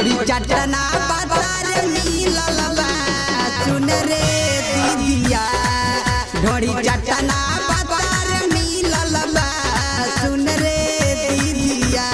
ढोरी चटना बाजार मिलल बा सुन रे दीदिया ढोरी चटना बाजार मिलल बा सुन रे दीदिया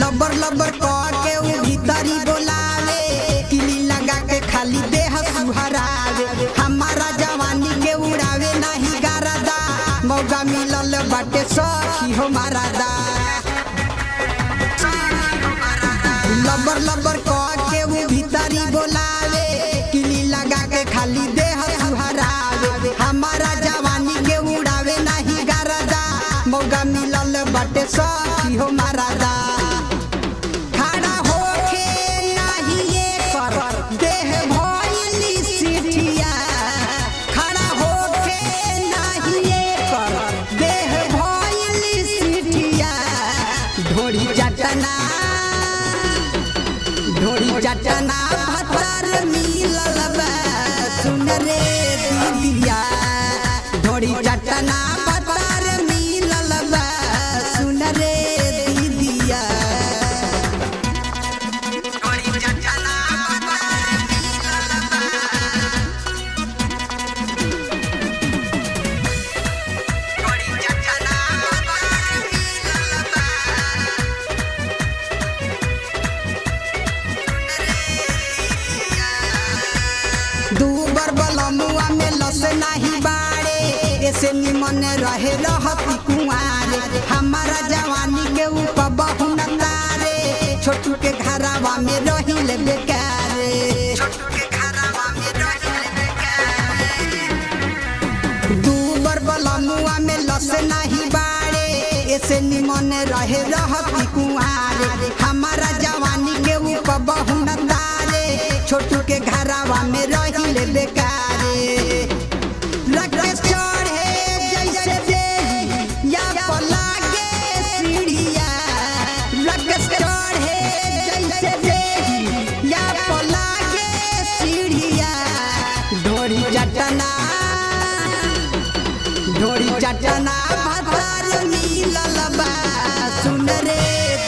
लबर लबर के उ भीतरी बोलावे किली लगा के खाली देह सुहरावे हमारा जवानी के उड़ावे नहीं गारदा मौका मिलल बाटे सखी हो मारादा लबर लबर के उ भीतरी बोलावे किली लगा के खाली देह सुहरावे हमारा जवानी के उड़ावे नहीं गारदा मौका मिलल बाटे सखी हो मारादा ढोरी चटना बाजार मिलल बा सुन रे दीदिया ढोरी चटना बाजार मिलल बा सुन रे दीदिया दूबर बलमुआ में लस नहीं बाड़े ऐसे निमन रहे रहती कुआरे हमारा जवानी के ऊपर बहु न तारे छोटू के घरवा में रहिल बेकारे दूबर बलमुआ में लस नहीं बाड़े ऐसे निमन रहे रहती कुआरे हमारा जवानी के ऊपर बहु न तारे छोटू के घरवा में रहिल बेकारे रगड़े चढ़े जैसे देही या पलागे सीढ़िया रगड़े चढ़े जैसे देही या पलागे सीढ़िया ढोरी चटना बाजार मिलल बा सुन रे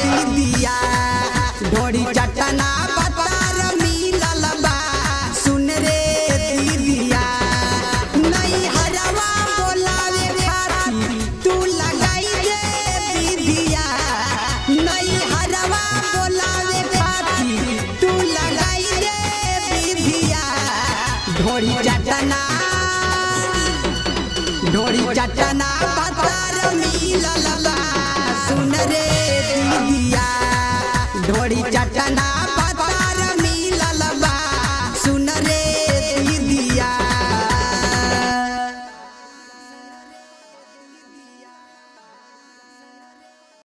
दीदिया ढोरी चटना बाजार मिलल बा सुन रे दीदिया नहीं हरवा बोलावे खाती तू लगाई रे दीदिया नहीं हरवा बोलावे खाती तू लगाई रे दीदिया ढोरी चटना